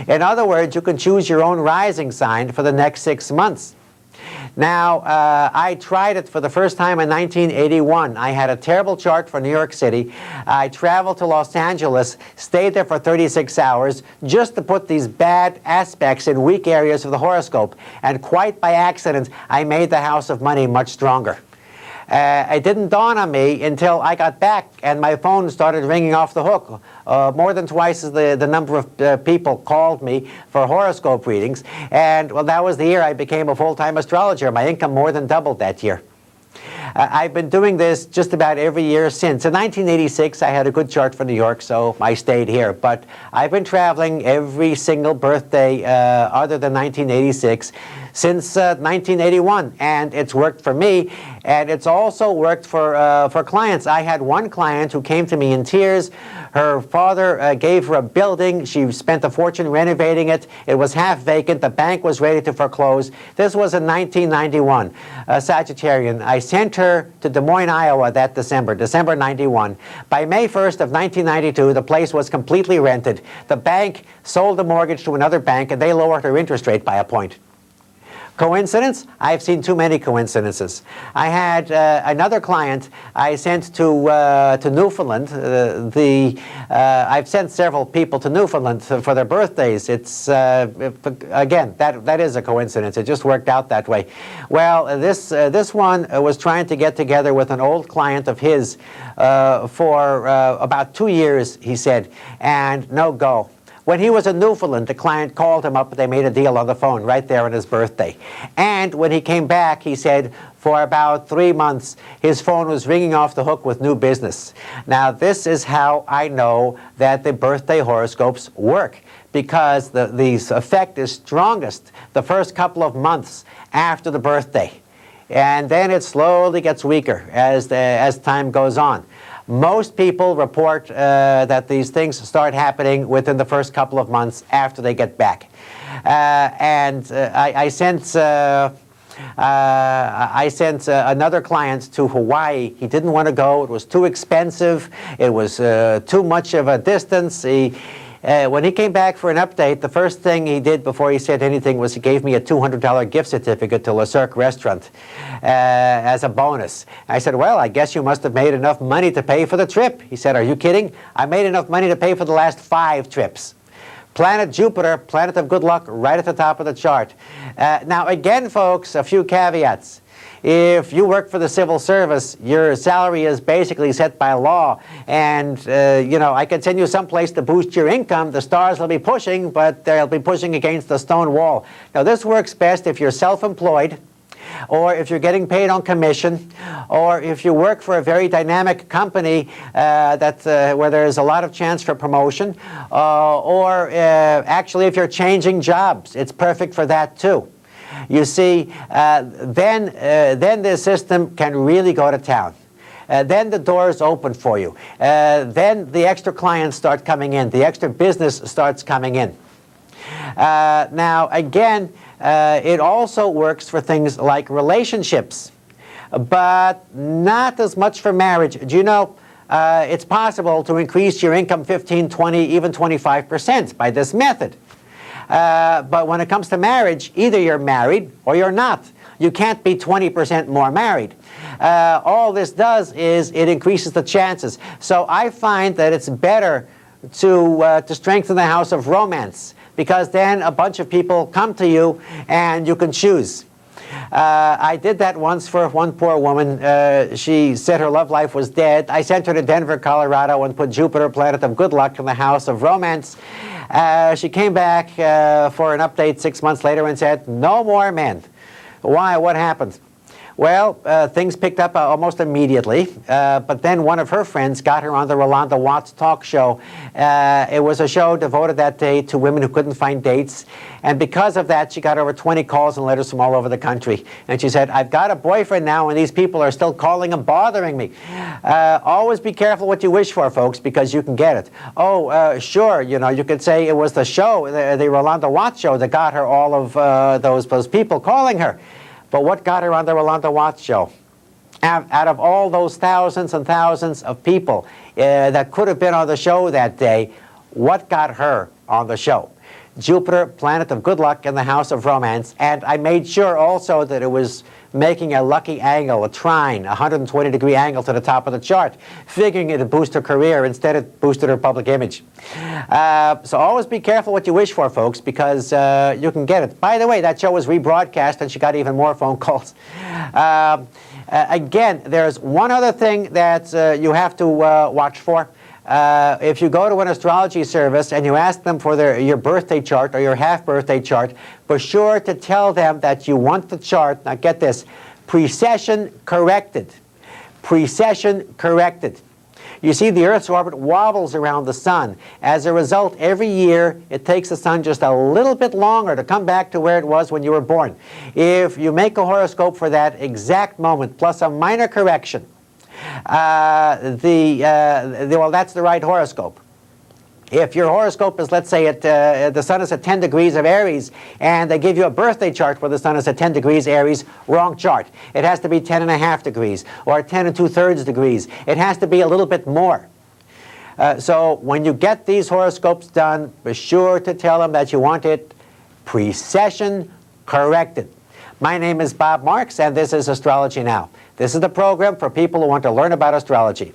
In other words, you can choose your own rising sign for the next 6 months. Now, I tried it for the first time in 1981. I had a terrible chart for New York City. I traveled to Los Angeles, stayed there for 36 hours, just to put these bad aspects in weak areas of the horoscope. And quite by accident, I made the House of Money much stronger. It didn't dawn on me until I got back and my phone started ringing off the hook. More than twice as the number of people called me for horoscope readings. And, well, that was the year I became a full-time astrologer. My income more than doubled that year. I've been doing this just about every year since. In 1986, I had a good chart for New York, so I stayed here. But I've been traveling every single birthday other than 1986 since 1981, and it's worked for me, and it's also worked for clients. I had one client who came to me in tears. Her father gave her a building. She spent a fortune renovating it. It was half vacant. The bank was ready to foreclose. This was in 1991, Sagittarian. I sent her to Des Moines, Iowa that December 91. By May 1st of 1992, the place was completely rented. The bank sold the mortgage to another bank, and they lowered her interest rate by a point. Coincidence? I've seen too many coincidences. I had another client I sent to Newfoundland. I've sent several people to Newfoundland for their birthdays. It's, again, that is a coincidence. It just worked out that way. Well, this one was trying to get together with an old client of his for about 2 years, he said, and no go. When he was in Newfoundland, the client called him up. They made a deal on the phone right there on his birthday. And when he came back, he said, for about 3 months, his phone was ringing off the hook with new business. Now, this is how I know that the birthday horoscopes work, because the effect is strongest the first couple of months after the birthday. And then it slowly gets weaker as time goes on. Most people report that these things start happening within the first couple of months after they get back. I sent another client to Hawaii. He didn't want to go. It was too expensive. It was too much of a distance. When he came back for an update, the first thing he did before he said anything was he gave me a $200 gift certificate to Le Cirque restaurant as a bonus. I said, well, I guess you must have made enough money to pay for the trip. He said, are you kidding? I made enough money to pay for the last 5 trips. Planet Jupiter, planet of good luck, right at the top of the chart. Now, again, folks, a few caveats. If you work for the civil service, your salary is basically set by law. And, you know, I can send you someplace to boost your income. The stars will be pushing, but they'll be pushing against the stone wall. Now, this works best if you're self-employed, or if you're getting paid on commission, or if you work for a very dynamic company where there's a lot of chance for promotion, or actually if you're changing jobs. It's perfect for that, too. You see, then this system can really go to town. Then the doors open for you. Then the extra clients start coming in. The extra business starts coming in. Now, again, it also works for things like relationships, but not as much for marriage. Do you know, it's possible to increase your income 15, 20, even 25% by this method. But when it comes to marriage, either you're married or you're not. You can't be 20% more married. All this does is it increases the chances. So I find that it's better to strengthen the house of romance, because then a bunch of people come to you and you can choose. I did that once for one poor woman. She said her love life was dead. I sent her to Denver, Colorado, and put Jupiter, planet of good luck, in the house of romance. She came back for an update 6 months later and said, no more men. Why? What happened? Well, things picked up almost immediately, but then one of her friends got her on the Rolanda Watts talk show. It was a show devoted that day to women who couldn't find dates, and because of that, she got over 20 calls and letters from all over the country. And she said, I've got a boyfriend now, and these people are still calling and bothering me. Always be careful what you wish for, folks, because you can get it. Oh, sure, you know, you could say it was the show, the Rolanda Watts show, that got her all of those people calling her. But what got her on the Rolanda Watts show? Out of all those thousands and thousands of people that could have been on the show that day, what got her on the show? Jupiter, planet of good luck in the house of romance, and I made sure also that it was making a lucky angle, a trine, a 120-degree angle to the top of the chart, figuring it would boost her career. Instead, it boosted her public image. So always be careful what you wish for, folks, because you can get it. By the way, that show was rebroadcast, and she got even more phone calls. Again, there's one other thing that you have to watch for. If you go to an astrology service and you ask them for your birthday chart or your half-birthday chart, be sure to tell them that you want the chart, now get this, precession corrected. Precession corrected. You see, the Earth's orbit wobbles around the Sun. As a result, every year it takes the Sun just a little bit longer to come back to where it was when you were born. If you make a horoscope for that exact moment, plus a minor correction, well, that's the right horoscope. If your horoscope is, let's say, the Sun is at 10 degrees of Aries, and they give you a birthday chart where the Sun is at 10 degrees Aries, wrong chart. It has to be 10.5 degrees, or 10 2/3 degrees. It has to be a little bit more. So when you get these horoscopes done, be sure to tell them that you want it precession corrected. My name is Bob Marks, and this is Astrology Now. This is the program for people who want to learn about astrology.